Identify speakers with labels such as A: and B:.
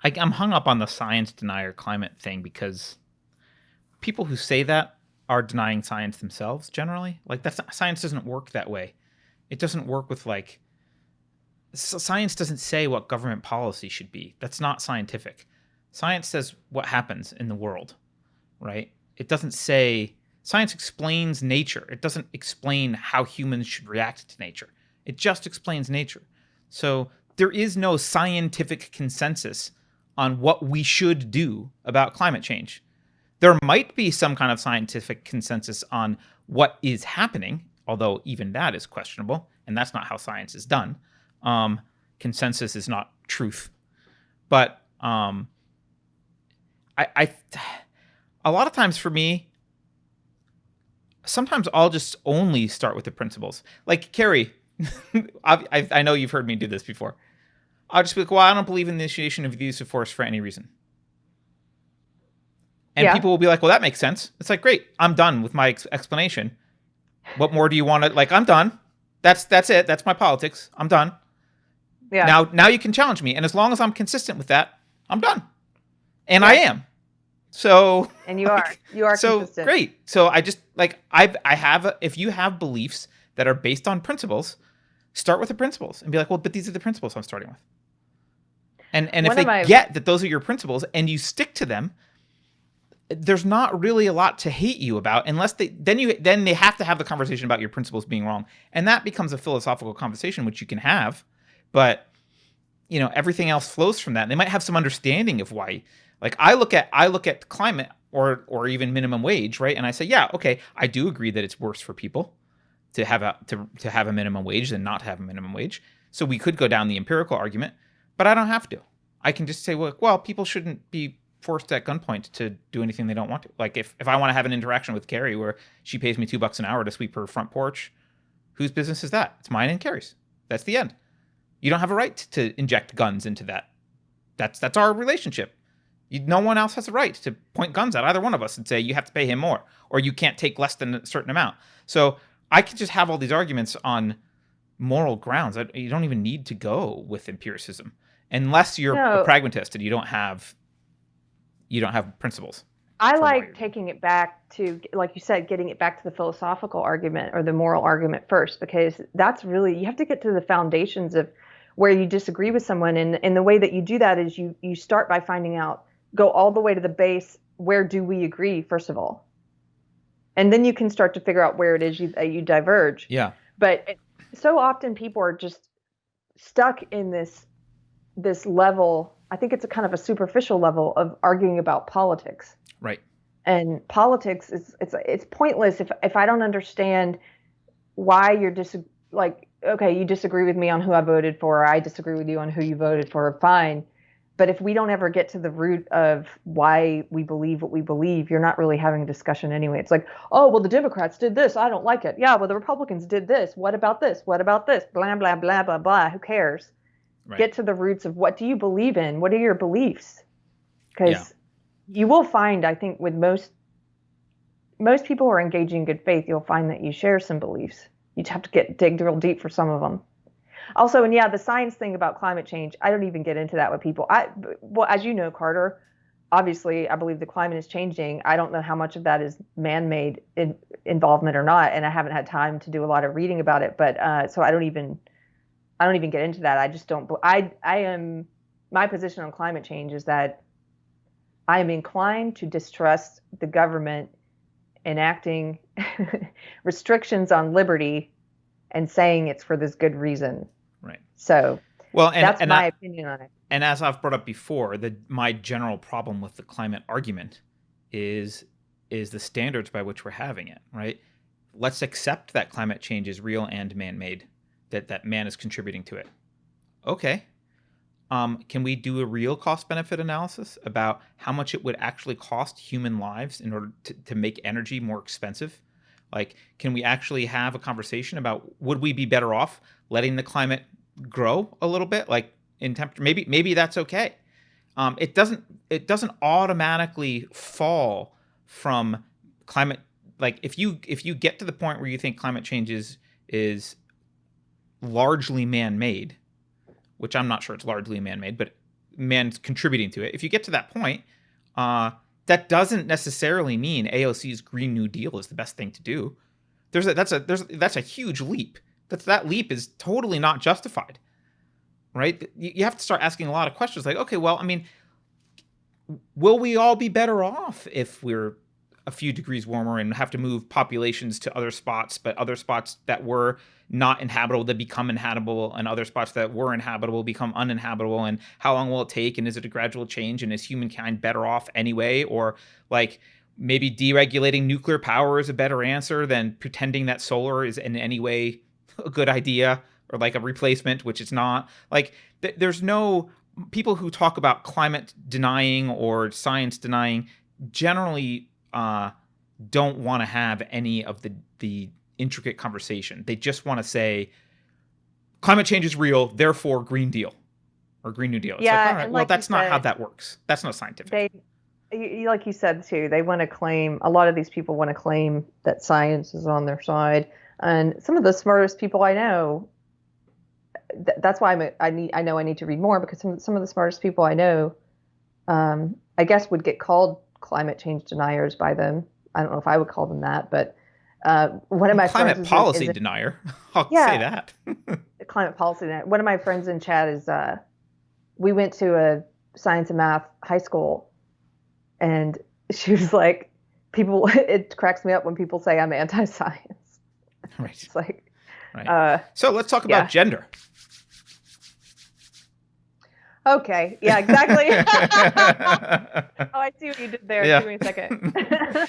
A: I'm hung up on the science denier climate thing because people who say that are denying science themselves generally. Like that's not, science doesn't work that way. It doesn't work with like science doesn't say what government policy should be. That's not scientific. Science says what happens in the world, right? It doesn't say science explains nature. It doesn't explain how humans should react to nature. It just explains nature. So there is no scientific consensus on what we should do about climate change. There might be some kind of scientific consensus on what is happening, although even that is questionable, and that's not how science is done. Consensus is not truth, but I a lot of times for me, sometimes I'll just only start with the principles. Like Carrie, I know you've heard me do this before. I'll just be like, well, I don't believe in the initiation of the use of force for any reason. And
B: Yeah.
A: people will be like, well, that makes sense. It's like, great, I'm done with my explanation. What more do you want to, like, I'm done. That's it. That's my politics. I'm done.
B: Yeah.
A: Now you can challenge me. And as long as I'm consistent with that, I'm done. And I
B: Yes.
A: am. So,
B: And you
A: like,
B: are
A: so
B: consistent.
A: great. So I just like I have if you have beliefs that are based on principles, start with the principles and be like, well, but these are the principles I'm starting with. And if
B: One of
A: they
B: my
A: get that those are your principles and you stick to them, there's not really a lot to hate you about unless then they have to have the conversation about your principles being wrong. And that becomes a philosophical conversation which you can have, but everything else flows from that. And they might have some understanding of why. Like I look at climate or even minimum wage, right? And I say, yeah, okay, I do agree that it's worse for people to have a minimum wage than not to have a minimum wage. So we could go down the empirical argument, but I don't have to. I can just say, well, people shouldn't be forced at gunpoint to do anything they don't want to. Like if I want to have an interaction with Carrie where she pays me $2 an hour to sweep her front porch, whose business is that? It's mine and Carrie's. That's the end. You don't have a right to inject guns into that. That's our relationship. No one else has a right to point guns at either one of us and say you have to pay him more or you can't take less than a certain amount. So I can just have all these arguments on moral grounds. You don't even need to go with empiricism unless you're a
B: no,
A: pragmatist and you don't have principles
B: I
A: for why
B: like
A: you're doing.
B: taking it back to, like you said, getting it back to the philosophical argument or the moral argument first, because that's really, you have to get to the foundations of where you disagree with someone. And the way that you do that is you start by finding out, go all the way to the base. Where do we agree, first of all? And then you can start to figure out where it is you diverge.
A: Yeah.
B: But so often people are just stuck in this level. I think it's a kind of a superficial level of arguing about politics.
A: Right.
B: And politics is it's pointless if I don't understand why you're like, okay, you disagree with me on who I voted for, or I disagree with you on who you voted for, fine. But if we don't ever get to the root of why we believe what we believe, you're not really having a discussion anyway. It's like, oh, well, the Democrats did this. I don't like it. Yeah, well, the Republicans did this. What about this? What about this? Blah, blah, blah, blah, blah. Who cares?
A: Right.
B: Get to the roots of what do you believe in? What are your beliefs?
A: Yeah.
B: Because you will find, I think, with most people who are engaging in good faith, you'll find that you share some beliefs. You have to dig real deep for some of them. Also, and yeah, the science thing about climate change, I don't even get into that with people. Well, as you know, Carter, obviously, I believe the climate is changing. I don't know how much of that is man-made involvement or not, and I haven't had time to do a lot of reading about it. But so I don't even get into that. I just don't. I am my position on climate change is that I am inclined to distrust the government enacting restrictions on liberty and saying it's for this good reason.
A: Right.
B: So
A: Well,
B: that's my opinion on it.
A: and as I've brought up before, my general problem with the climate argument is the standards by which we're having it, right? Let's accept that climate change is real and man-made, that man is contributing to it. Okay. Can we do a real cost-benefit analysis about how much it would actually cost human lives in order to make energy more expensive? Like, can we actually have a conversation about would we be better off letting the climate grow a little bit, like in temperature? Maybe that's okay. It doesn't automatically fall from climate. Like if you get to the point where you think climate change is largely man-made, which I'm not sure it's largely man-made, but man's contributing to it. If you get to that point, that doesn't necessarily mean AOC's Green New Deal is the best thing to do. That's a huge leap. That leap is totally not justified, right? You have to start asking a lot of questions like, okay, well, I mean, will we all be better off if we're a few degrees warmer and have to move populations to other spots, but other spots that were not inhabitable, they become inhabitable, and other spots that were inhabitable become uninhabitable? And how long will it take? And is it a gradual change? And is humankind better off anyway? Or like maybe deregulating nuclear power is a better answer than pretending that solar is in any way a good idea or like a replacement, which it's not. Like there's no people who talk about climate denying or science denying generally don't want to have any of the intricate conversation. They just want to say climate change is real, therefore Green Deal or Green New Deal. It's
B: Yeah,
A: like, all right,
B: and
A: well,
B: like
A: that's
B: you
A: not
B: said,
A: how that works. That's not scientific.
B: like you said too, they want to claim, a lot of these people want to claim that science is on their side. And some of the smartest people I know, that's why I need to read more, because some of the smartest people I know, I guess would get called climate change deniers by them. I don't know if I would call them that, but one of my
A: climate
B: friends
A: policy denier. I'll say that.
B: Climate policy denier. One of my friends in chat is we went to a science and math high school, and she was like, people. It cracks me up when people say I'm anti-science.
A: Right.
B: It's like,
A: right. So let's talk about gender.
B: Okay. Yeah, exactly. Oh, I see what you did there.
A: Yeah.
B: Give me a second.